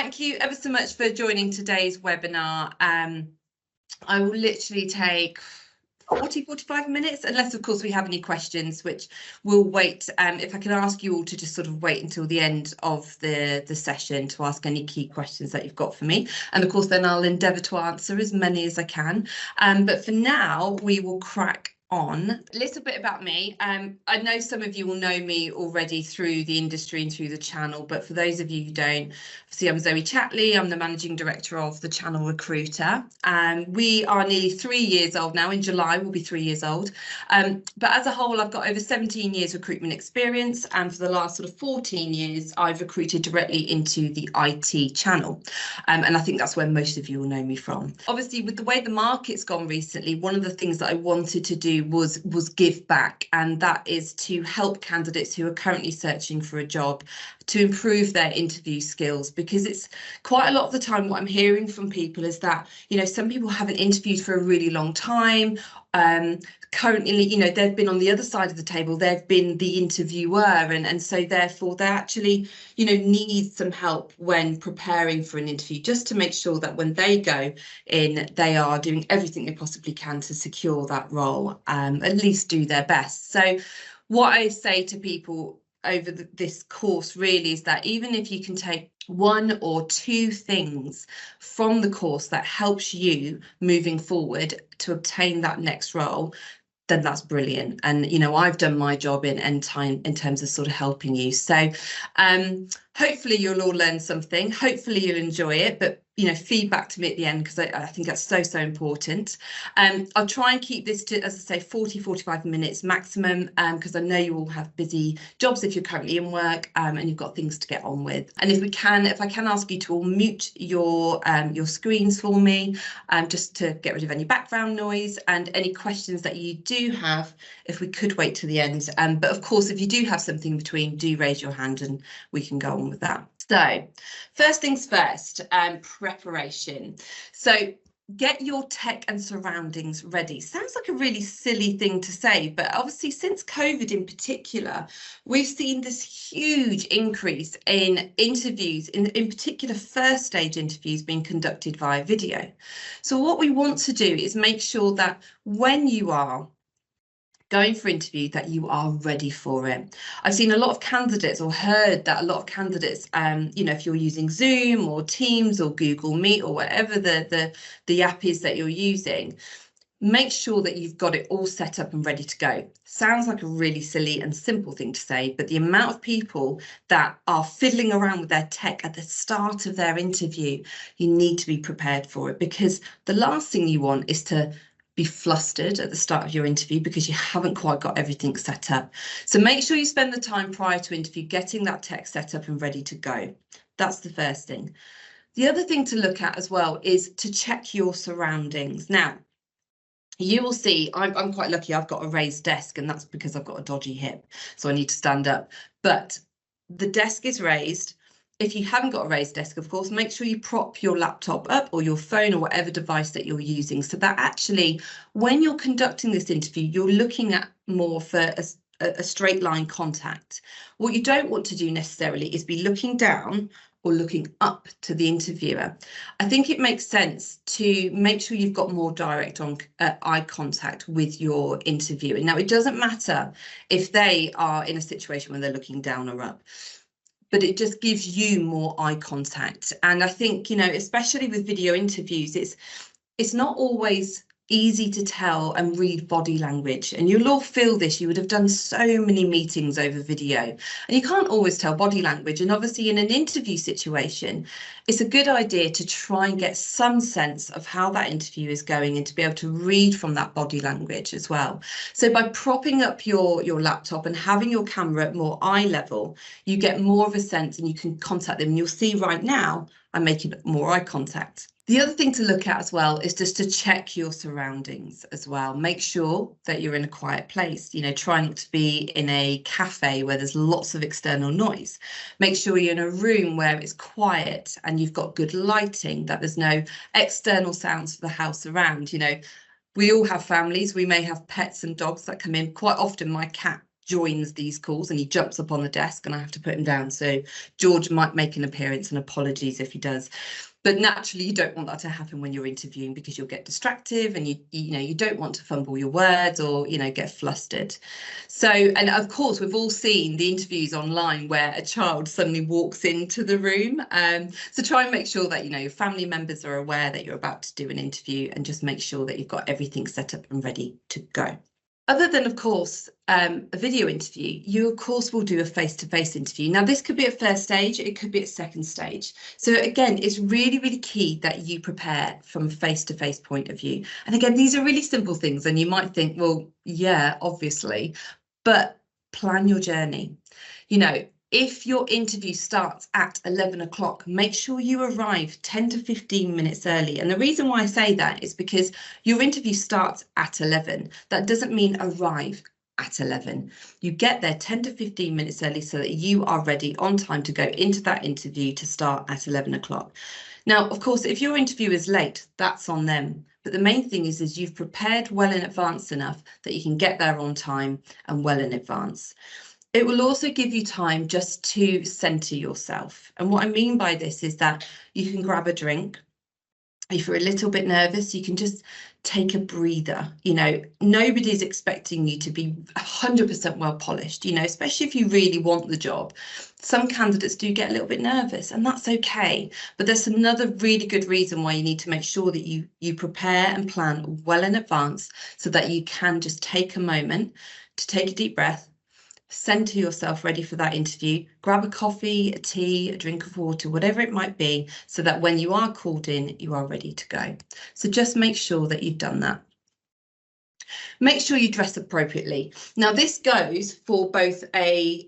thank you ever so much for joining today's webinar. I will literally take 45 minutes, unless of course we have any questions, which we'll wait. If I can ask you all to just sort of wait until the end of the session to ask any key questions that you've got for me. And of course, then I'll endeavour to answer as many as I can. But for now, we will crack on. A little bit about me. I know some of you will know me already through the industry and through the channel, but for those of you who don't, obviously I'm Zoe Chatley. I'm the Managing Director of the Channel Recruiter. We are nearly 3 years old now. In July, we'll be 3 years old. But as a whole, I've got over 17 years recruitment experience, and for the last sort of 14 years, I've recruited directly into the IT channel. And I think that's where most of you will know me from. Obviously, with the way the market's gone recently, one of the things that I wanted to do was give back, and that is to help candidates who are currently searching for a job to improve their interview skills, because it's quite a lot of the time what I'm hearing from people is that, you know, some people haven't interviewed for a really long time. Currently, you know, they've been on the other side of the table, they've been the interviewer, and so therefore they actually, you know, need some help when preparing for an interview, just to make sure that when they go in, they are doing everything they possibly can to secure that role, at least do their best. So what I say to people over this course really is that even if you can take 1 or 2 things from the course that helps you moving forward to obtain that next role, then that's brilliant. And, you know, I've done my job in terms of sort of helping you. So hopefully you'll all learn something. Hopefully you'll enjoy it, but, you know, feedback to me at the end, because I think that's so important. I'll try and keep this to, as I say, 45 minutes maximum, because I know you all have busy jobs if you're currently in work, and you've got things to get on with. And if I can ask you to all mute your screens for me, just to get rid of any background noise, and any questions that you do have, if we could wait to the end. But of course, if you do have something in between, do raise your hand and we can go on with that. So first things first, preparation. So get your tech and surroundings ready. Sounds like a really silly thing to say, but obviously since COVID in particular, we've seen this huge increase in interviews, in particular first stage interviews being conducted via video. So what we want to do is make sure that when you are going for interview, that you are ready for it. I've seen a lot of candidates, or heard that a lot of candidates, you know, if you're using Zoom or Teams or Google Meet or whatever the app is that you're using, make sure that you've got it all set up and ready to go. Sounds like a really silly and simple thing to say, but the amount of people that are fiddling around with their tech at the start of their interview, you need to be prepared for it, because the last thing you want is to be flustered at the start of your interview because you haven't quite got everything set up. So make sure you spend the time prior to interview getting that tech set up and ready to go. That's the first thing. The other thing to look at as well is to check your surroundings. Now, you will see, I'm quite lucky, I've got a raised desk, and that's because I've got a dodgy hip, so I need to stand up. But the desk is raised. If you haven't got a raised desk, of course, make sure you prop your laptop up, or your phone, or whatever device that you're using, so that actually when you're conducting this interview, you're looking at more for a straight line contact. What you don't want to do necessarily is be looking down or looking up to the interviewer. I think it makes sense to make sure you've got more direct eye contact with your interviewer. Now, it doesn't matter if they are in a situation where they're looking down or up, but it just gives you more eye contact. And I think, you know, especially with video interviews, it's not always easy to tell and read body language, and you'll all feel this. You would have done so many meetings over video, and you can't always tell body language. And obviously in an interview situation, it's a good idea to try and get some sense of how that interview is going, and to be able to read from that body language as well. So by propping up your laptop and having your camera at more eye level, you get more of a sense, and you can contact them. And you'll see right now I'm making more eye contact. The other thing to look at as well is just to check your surroundings as well. Make sure that you're in a quiet place. You know, try not to be in a cafe where there's lots of external noise. Make sure you're in a room where it's quiet and you've got good lighting, that there's no external sounds for the house around. You know, we all have families. We may have pets and dogs that come in. Quite often my cat joins these calls and he jumps up on the desk and I have to put him down. So George might make an appearance, and apologies if he does. But naturally, you don't want that to happen when you're interviewing, because you'll get distracted and you don't want to fumble your words or, get flustered. So, and of course, we've all seen the interviews online where a child suddenly walks into the room. So try and make sure that, your family members are aware that you're about to do an interview, and just make sure that you've got everything set up and ready to go. Other than, of course, a video interview, you, of course, will do a face-to-face interview. Now, this could be at first stage, it could be at second stage. So again, it's really, really key that you prepare from a face-to-face point of view. And again, these are really simple things, and you might think, well, yeah, obviously, but plan your journey. If your interview starts at 11 o'clock, make sure you arrive 10 to 15 minutes early. And the reason why I say that is because your interview starts at 11. That doesn't mean arrive at 11. You get there 10 to 15 minutes early so that you are ready on time to go into that interview to start at 11 o'clock. Now, of course, if your interview is late, that's on them. But the main thing is you've prepared well in advance enough that you can get there on time and well in advance. It will also give you time just to centre yourself. And what I mean by this is that you can grab a drink. If you're a little bit nervous, you can just take a breather. Nobody's expecting you to be 100% well polished, especially if you really want the job. Some candidates do get a little bit nervous, and that's okay. But there's another really good reason why you need to make sure that you prepare and plan well in advance, so that you can just take a moment to take a deep breath, centre yourself ready for that interview, grab a coffee, a tea, a drink of water, whatever it might be, so that when you are called in, you are ready to go. So just make sure that you've done that. Make sure you dress appropriately. Now, this goes for both a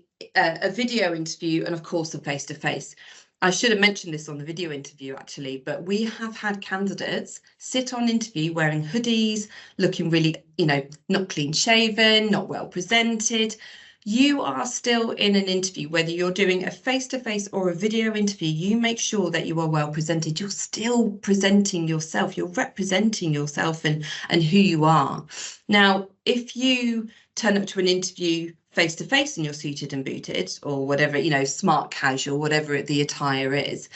video interview and, of course, a face-to-face. I should have mentioned this on the video interview, actually, but we have had candidates sit on interview wearing hoodies, looking really, not clean shaven, not well presented. You are still in an interview, whether you're doing a face-to-face or a video interview, you make sure that you are well presented. You're still presenting yourself, you're representing yourself and who you are. Now, if you turn up to an interview face-to-face and you're suited and booted, or whatever, smart casual, whatever the attire is,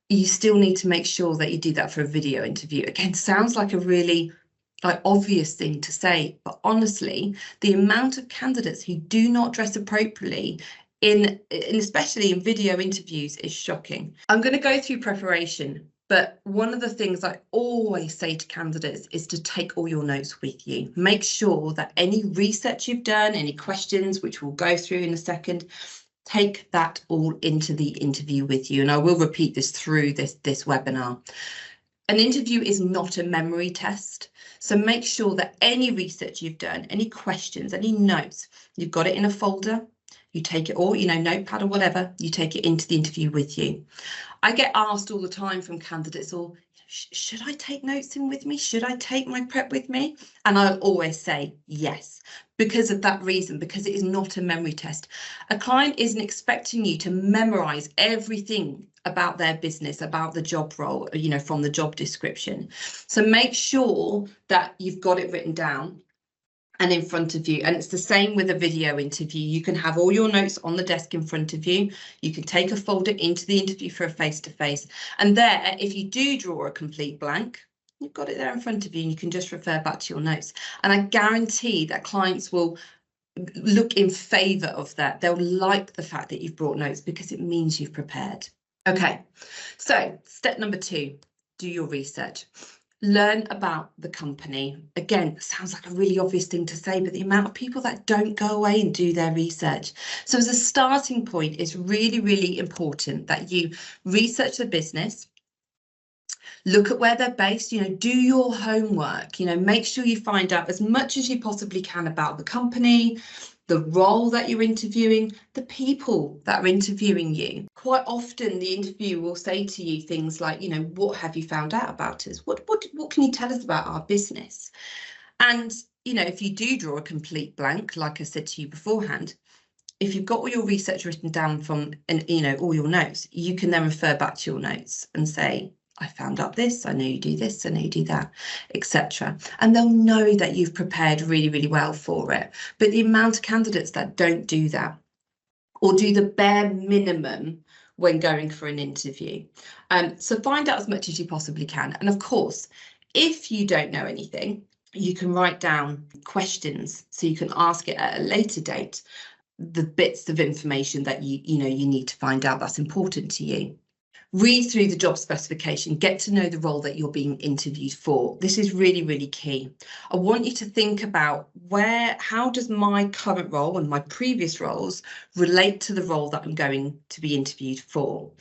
you still need to make sure that you do that for a video interview. Again, sounds like a really obvious thing to say, but honestly, the amount of candidates who do not dress appropriately especially in video interviews is shocking. I'm going to go through preparation, but one of the things I always say to candidates is to take all your notes with you. Make sure that any research you've done, any questions, which we'll go through in a second, take that all into the interview with you. And I will repeat this through this webinar. An interview is not a memory test. So make sure that any research you've done, any questions, any notes, you've got it in a folder. You take it, or, notepad or whatever, you take it into the interview with you. I get asked all the time from candidates, should I take notes in with me? Should I take my prep with me? And I'll always say yes, because of that reason, because it is not a memory test. A client isn't expecting you to memorize everything about their business, about the job role, from the job description. So make sure that you've got it written down and in front of you. And it's the same with a video interview. You can have all your notes on the desk in front of you. You can take a folder into the interview for a face-to-face. And there, if you do draw a complete blank, you've got it there in front of you and you can just refer back to your notes. And I guarantee that clients will look in favour of that. They'll like the fact that you've brought notes, because it means you've prepared. Okay, so step number 2, do your research. Learn about the company. Again, sounds like a really obvious thing to say, but the amount of people that don't go away and do their research. So as a starting point, it's really, really important that you research the business, look at where they're based, do your homework, make sure you find out as much as you possibly can about the company, the role that you're interviewing, the people that are interviewing you. Quite often the interviewer will say to you things like, what have you found out about us? What can you tell us about our business? And, if you do draw a complete blank, like I said to you beforehand, if you've got all your research written down from, all your notes, you can then refer back to your notes and say, I found out this, I know you do this, I know you do that, etc. And they'll know that you've prepared really, really well for it. But the amount of candidates that don't do that or do the bare minimum when going for an interview. So find out as much as you possibly can. And of course, if you don't know anything, you can write down questions so you can ask it at a later date, the bits of information that you need to find out that's important to you. Read through the job specification, get to know the role that you're being interviewed for. This is really, really key. I want you to think about how does my current role and my previous roles relate to the role that I'm going to be interviewed for?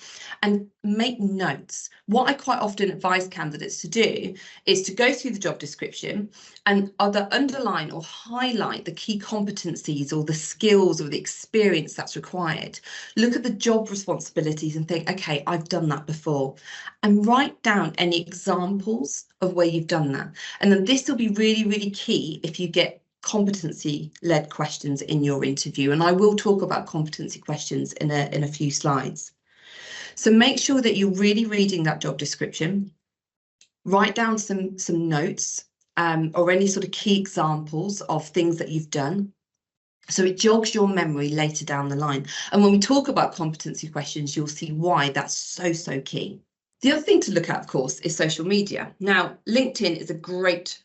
And make notes. What I quite often advise candidates to do is to go through the job description and either underline or highlight the key competencies or the skills or the experience that's required. Look at the job responsibilities and think, okay, I've done that before, and write down any examples of where you've done that. And then this will be really, really key if you get competency-led questions in your interview. And I will talk about competency questions in a few slides. So make sure that you're really reading that job description. Write down some notes or any sort of key examples of things that you've done, so it jogs your memory later down the line. And when we talk about competency questions, you'll see why that's so key. The other thing to look at, of course, is social media. Now, LinkedIn is a great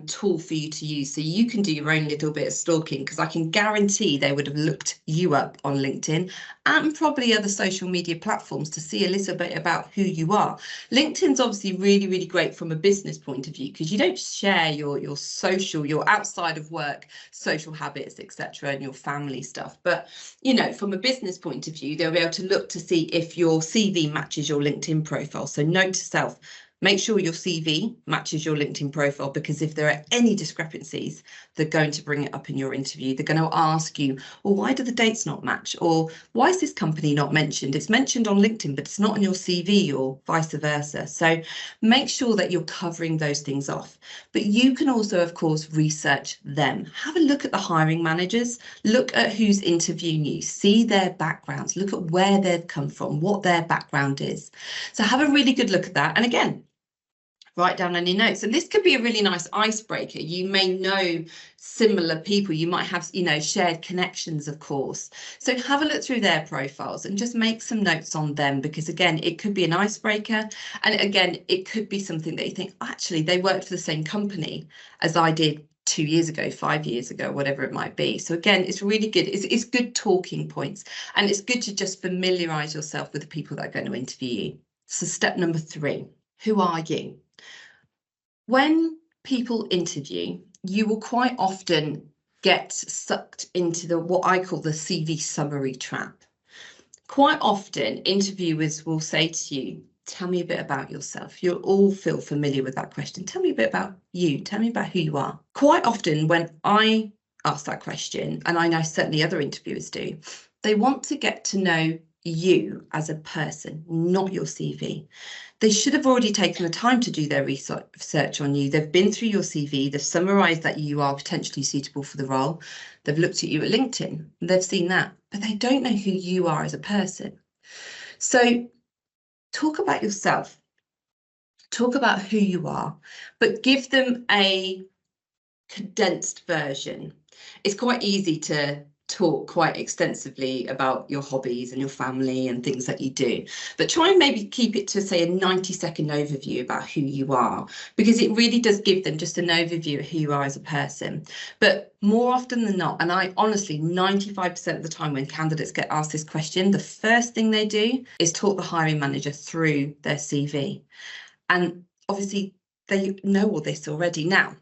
tool for you to use, so you can do your own little bit of stalking, because I can guarantee they would have looked you up on LinkedIn and probably other social media platforms to see a little bit about who you are. LinkedIn's obviously really, really great from a business point of view, because you don't share your social, your outside of work social habits, etc., and your family stuff. But from a business point of view, they'll be able to look to see if your CV matches your LinkedIn profile. So note to self, make sure your CV matches your LinkedIn profile, because if there are any discrepancies, they're going to bring it up in your interview. They're going to ask you, well, why do the dates not match? Or why is this company not mentioned? It's mentioned on LinkedIn, but it's not on your CV, or vice versa. So make sure that you're covering those things off. But you can also, of course, research them. Have a look at the hiring managers, look at who's interviewing you, see their backgrounds, look at where they've come from, what their background is. So have a really good look at that. And again, write down any notes. And this could be a really nice icebreaker. You may know similar people. You might have, shared connections, of course. So have a look through their profiles and just make some notes on them, because again, it could be an icebreaker. And again, it could be something that you think, actually, they worked for the same company as I did 2 years ago, 5 years ago, whatever it might be. So again, it's really good. It's good talking points, and it's good to just familiarize yourself with the people that are going to interview you. So step number 3, who are you? When people interview, you will quite often get sucked into what I call the CV summary trap. Quite often, interviewers will say to you, tell me a bit about yourself. You'll all feel familiar with that question. Tell me a bit about you. Tell me about who you are. Quite often, when I ask that question, and I know certainly other interviewers do, they want to get to know you as a person, not your CV. They should have already taken the time to do their research on you. They've been through your CV, they've summarised that you are potentially suitable for the role. They've looked at you at LinkedIn, they've seen that, but they don't know who you are as a person. So talk about yourself, talk about who you are, but give them a condensed version. It's quite easy to talk quite extensively about your hobbies and your family and things that you do, but try and maybe keep it to, say, a 90-second overview about who you are, because it really does give them just an overview of who you are as a person. But more often than not, and I honestly 95% of the time when candidates get asked this question, the first thing they do is talk the hiring manager through their CV, and obviously they know all this already. Now,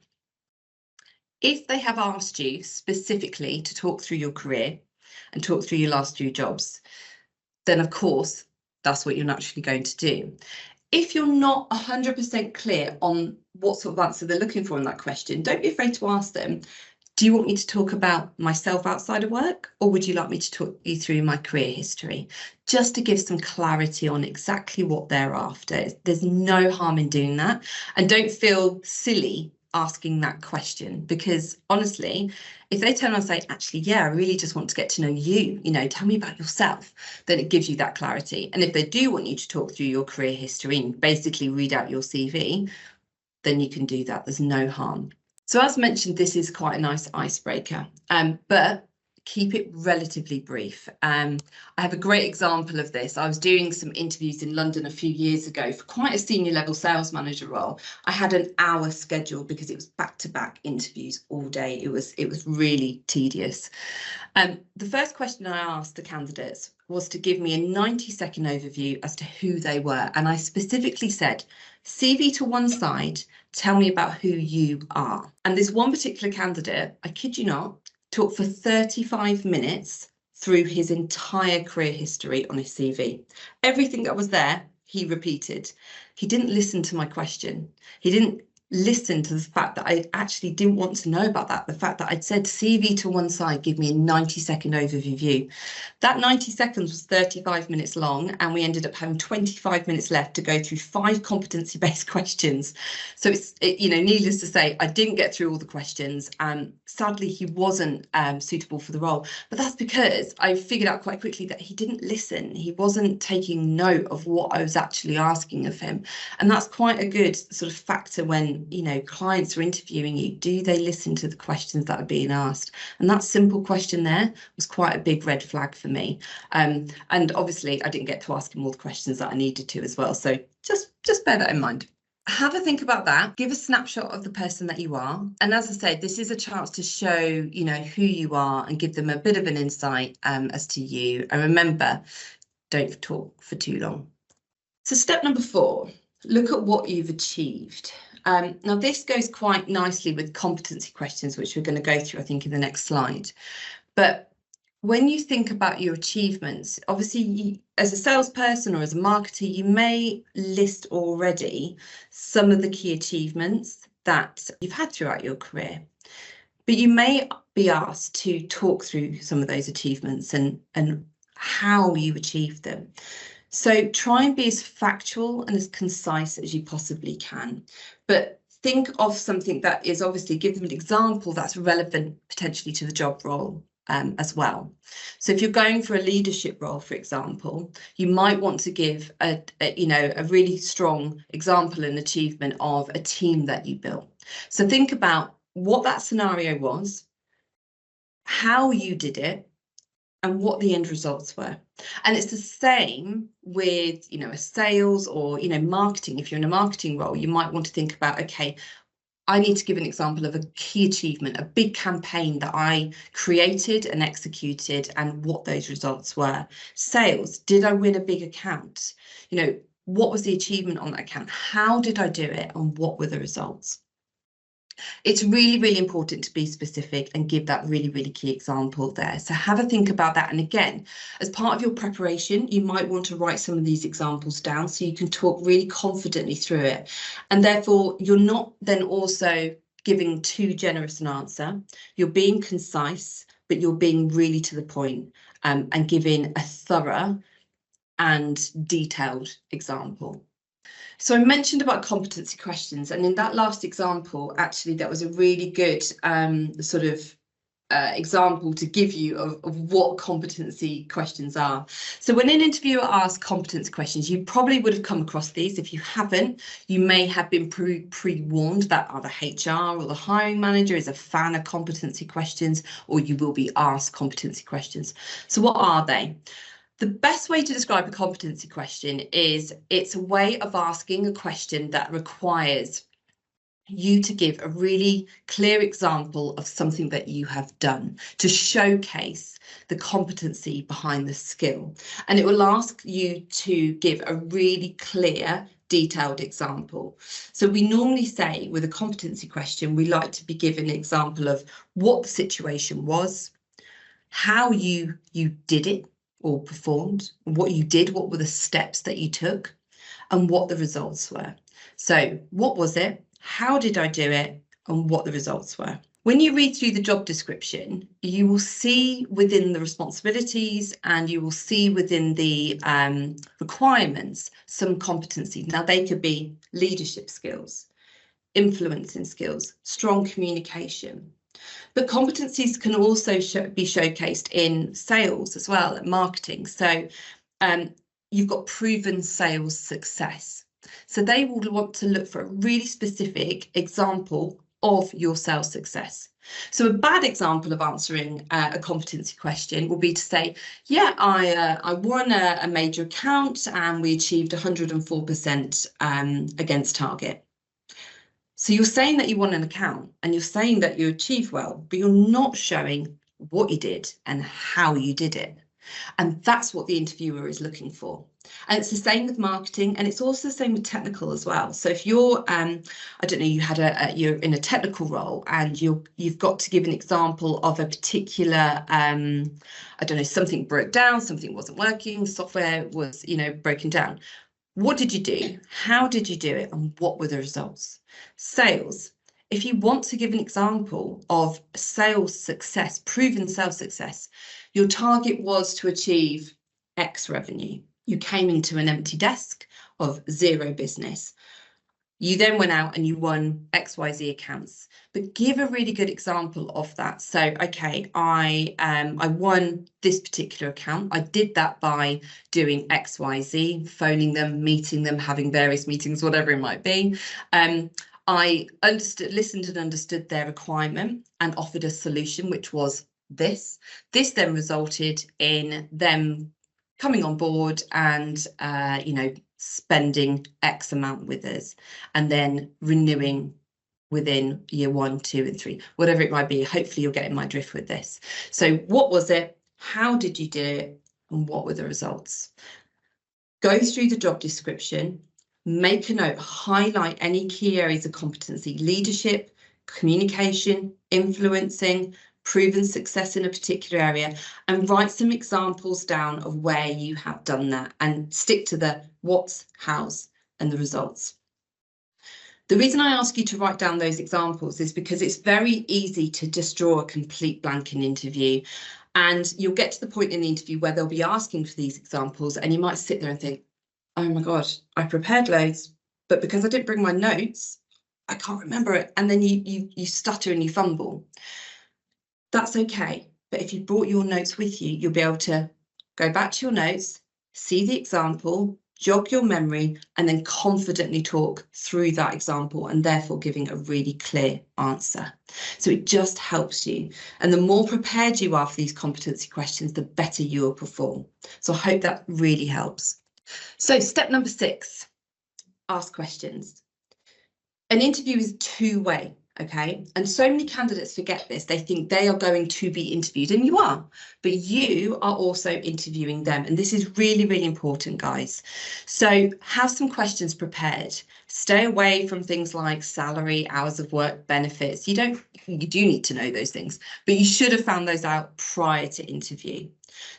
if they have asked you specifically to talk through your career and talk through your last few jobs, then of course, that's what you're naturally going to do. If you're not 100% clear on what sort of answer they're looking for in that question, don't be afraid to ask them, do you want me to talk about myself outside of work, or would you like me to talk you through my career history? Just to give some clarity on exactly what they're after. There's no harm in doing that. And don't feel silly asking that question, because honestly, if they turn around and say, actually, yeah, I really just want to get to know you, tell me about yourself, then it gives you that clarity. And if they do want you to talk through your career history and basically read out your CV, then you can do that. There's no harm. So as mentioned, this is quite a nice icebreaker, but keep it relatively brief. I have a great example of this. I was doing some interviews in London a few years ago for quite a senior level sales manager role. I had an hour scheduled because it was back-to-back interviews all day. It was really tedious. The first question I asked the candidates was to give me a 90-second overview as to who they were. And I specifically said, CV to one side, tell me about who you are. And this one particular candidate, I kid you not, talked for 35 minutes through his entire career history on his CV. Everything that was there, he repeated. He didn't listen to my question. He didn't listen to the fact that I actually didn't want to know about that. The fact that I'd said CV to one side, give me a 90-second overview. That 90 seconds was 35 minutes long, and we ended up having 25 minutes left to go through 5 competency-based questions. So it's, needless to say, I didn't get through all the questions. Sadly, he wasn't suitable for the role, but that's because I figured out quite quickly that he didn't listen. He wasn't taking note of what I was actually asking of him. And that's quite a good sort of factor when, clients are interviewing you. Do they listen to the questions that are being asked? And that simple question there was quite a big red flag for me. And obviously I didn't get to ask him all the questions that I needed to as well. So just bear that in mind. Have a think about that. Give a snapshot of the person that you are. And as I said, this is a chance to show, who you are and give them a bit of an insight as to you. And remember, don't talk for too long. So step number 4, look at what you've achieved. Now, this goes quite nicely with competency questions, which we're going to go through, I think, in the next slide. But when you think about your achievements, obviously, as a salesperson or as a marketer, you may list already some of the key achievements that you've had throughout your career. But you may be asked to talk through some of those achievements and how you achieved them. So try and be as factual and as concise as you possibly can, but think of something that is obviously, give them an example that's relevant potentially to the job role as well. So if you're going for a leadership role, for example, you might want to give a really strong example and achievement of a team that you built. So think about what that scenario was, how you did it, and what the end results were. And it's the same with, a sales or, marketing. If you're in a marketing role, you might want to think about, okay, I need to give an example of a key achievement, a big campaign that I created and executed, and what those results were. Sales, did I win a big account? What was the achievement on that account? How did I do it? And what were the results? It's really, really important to be specific and give that really, really key example there. So have a think about that. And again, as part of your preparation, you might want to write some of these examples down so you can talk really confidently through it. And therefore, you're not then also giving too generous an answer. You're being concise, but you're being really to the point and giving a thorough and detailed example. So I mentioned about competency questions, and in that last example, actually, that was a really good example to give you of what competency questions are. So when an interviewer asks competency questions, you probably would have come across these. If you haven't, you may have been pre-warned that either HR or the hiring manager is a fan of competency questions, or you will be asked competency questions. So what are they? The best way to describe a competency question is it's a way of asking a question that requires you to give a really clear example of something that you have done to showcase the competency behind the skill. And it will ask you to give a really clear, detailed example. So we normally say with a competency question, we like to be given an example of what the situation was, how you did it, or performed, what you did, what were the steps that you took, and what the results were. So what was it? How did I do it? And what the results were. When you read through the job description, you will see within the responsibilities and you will see within the requirements some competency. Now, they could be leadership skills. influencing skills, strong communication. But competencies can also be showcased in sales as well, and marketing. So you've got proven sales success. So they will want to look for a really specific example of your sales success. So a bad example of answering a competency question will be to say, yeah, I won a major account and we achieved 104% against target. So you're saying that you won an account and you're saying that you achieved well, but you're not showing what you did and how you did it. And that's what the interviewer is looking for. And it's the same with marketing, and it's also the same with technical as well. So if you're, I don't know, you're in a technical role and you've got to give an example of a particular, I don't know, something broke down, something wasn't working, software was, broken down. What did you do? How did you do it? And what were the results? Sales. If you want to give an example of sales success, proven sales success, your target was to achieve X revenue. You came into an empty desk of 0 business. You then went out and you won XYZ accounts, but give a really good example of that. So, okay, I won this particular account. I did that by doing XYZ, phoning them, meeting them, having various meetings, whatever it might be. I listened and understood their requirement and offered a solution, which was this. This then resulted in them coming on board and, spending X amount with us and then renewing within year 1, 2, and 3, whatever it might be. Hopefully you're getting my drift with this. So what was it? How did you do it? And what were the results? Go through the job description, make a note, highlight any key areas of competency: leadership, communication, influencing, proven success in a particular area, and write some examples down of where you have done that and stick to the what's, how's, and the results. The reason I ask you to write down those examples is because it's very easy to just draw a complete blank in interview, and you'll get to the point in the interview where they'll be asking for these examples and you might sit there and think, oh my God, I prepared loads, but because I didn't bring my notes, I can't remember it. And then you stutter and you fumble. That's okay, but if you brought your notes with you, you'll be able to go back to your notes, see the example, jog your memory, and then confidently talk through that example, and therefore giving a really clear answer. So it just helps you. And the more prepared you are for these competency questions, the better you will perform. So I hope that really helps. So step number 6, ask questions. An interview is two-way. Okay, and so many candidates forget this. They think they are going to be interviewed, and you are, but you are also interviewing them. And this is really, really important, guys. So have some questions prepared. Stay away from things like salary, hours of work, benefits. You do need to know those things, but you should have found those out prior to interview.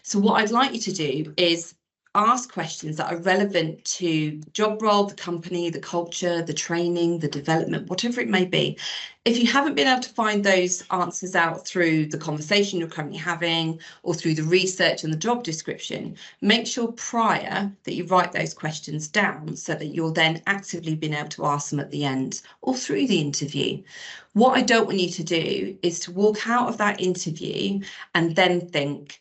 So what I'd like you to do is ask questions that are relevant to job role, the company, the culture, the training, the development, whatever it may be. If you haven't been able to find those answers out through the conversation you're currently having or through the research and the job description, make sure prior that you write those questions down so that you're then actively being able to ask them at the end or through the interview. What I don't want you to do is to walk out of that interview and then think,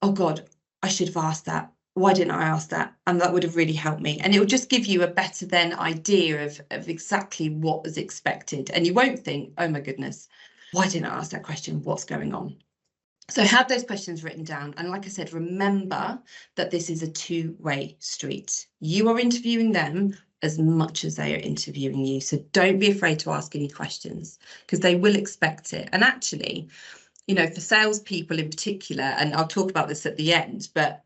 oh God, I should have asked that. Why didn't I ask that? And that would have really helped me. And it will just give you a better then idea of exactly what was expected. And you won't think, oh my goodness, why didn't I ask that question? What's going on? So have those questions written down. And like I said, remember that this is a two-way street. You are interviewing them as much as they are interviewing you. So don't be afraid to ask any questions because they will expect it. And actually, for salespeople in particular, and I'll talk about this at the end, but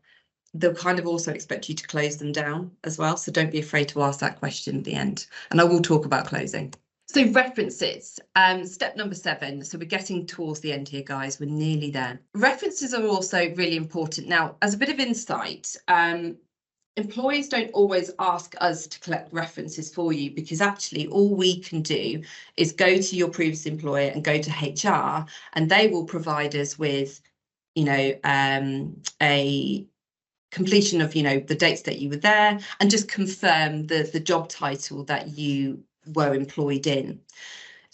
they'll kind of also expect you to close them down as well. So don't be afraid to ask that question at the end. And I will talk about closing. So references, step number 7. So we're getting towards the end here, guys. We're nearly there. References are also really important. Now, as a bit of insight, employers don't always ask us to collect references for you because actually all we can do is go to your previous employer and go to HR, and they will provide us with, a completion of, the dates that you were there and just confirm the job title that you were employed in.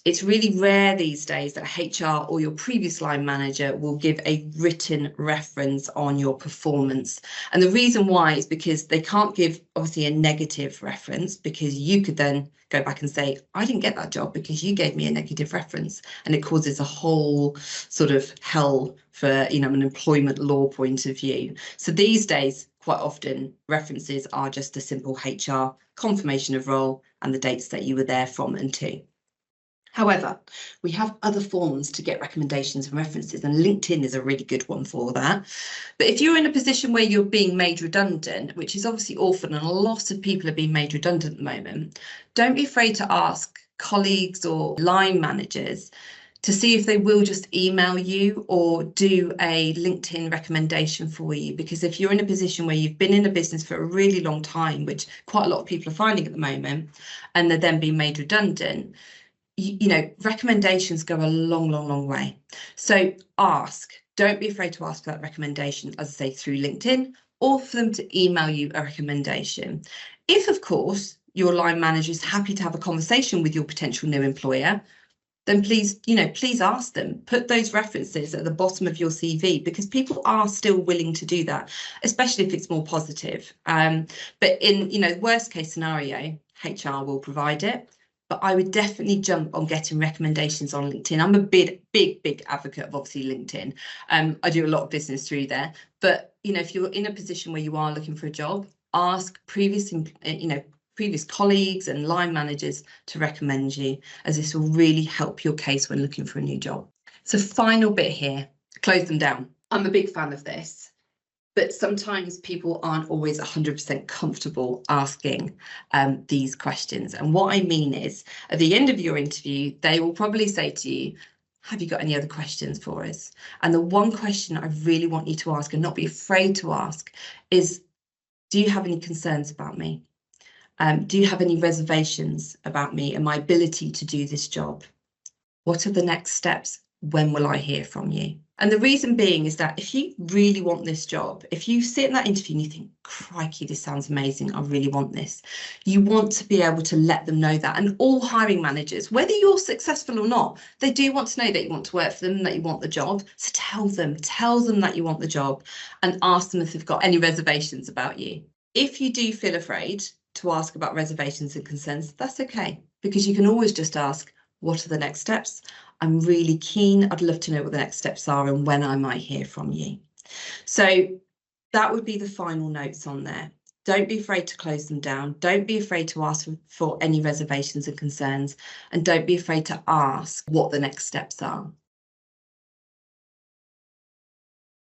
It's really rare these days that HR or your previous line manager will give a written reference on your performance. And the reason why is because they can't give obviously a negative reference, because you could then go back and say, I didn't get that job because you gave me a negative reference, and it causes a whole sort of hell for, you know, an employment law point of view. So these days, quite often references are just a simple HR confirmation of role and the dates that you were there from and to. However, we have other forms to get recommendations and references, and LinkedIn is a really good one for that. But if you're in a position where you're being made redundant, which is obviously awful, and a lot of people are being made redundant at the moment, don't be afraid to ask colleagues or line managers to see if they will just email you or do a LinkedIn recommendation for you. Because if you're in a position where you've been in a business for a really long time, which quite a lot of people are finding at the moment, and they're then being made redundant, you know, recommendations go a long way. So ask, don't be afraid to ask for that recommendation, as I say, through LinkedIn, or for them to email you a recommendation. If, of course, your line manager is happy to have a conversation with your potential new employer, then please, you know, please ask them, put those references at the bottom of your CV, because people are still willing to do that, especially if it's more positive. But in, you know, worst case scenario, HR will provide it. But I would definitely jump on getting recommendations on LinkedIn. I'm a big advocate of obviously LinkedIn. I do a lot of business through there. But, you know, if you're in a position where you are looking for a job, ask previous colleagues and line managers to recommend you, as this will really help your case when looking for a new job. So final bit here, close them down. I'm a big fan of this. But sometimes people aren't always 100% comfortable asking these questions. And what I mean is, at the end of your interview, they will probably say to you, have you got any other questions for us? And the one question I really want you to ask, and not be afraid to ask, is, do you have any concerns about me? Do you have any reservations about me and my ability to do this job? What are the next steps? When will I hear from you? And the reason being is that if you really want this job, if you sit in that interview and you think, crikey, this sounds amazing, I really want this, you want to be able to let them know that. And all hiring managers, whether you're successful or not, they do want to know that you want to work for them, that you want the job. So tell them that you want the job, and ask them if they've got any reservations about you. If you do feel afraid to ask about reservations and concerns, that's okay, because you can always just ask, what are the next steps? I'm really keen. I'd love to know what the next steps are and when I might hear from you. So that would be the final notes on there. Don't be afraid to close them down. Don't be afraid to ask for any reservations and concerns. And don't be afraid to ask what the next steps are.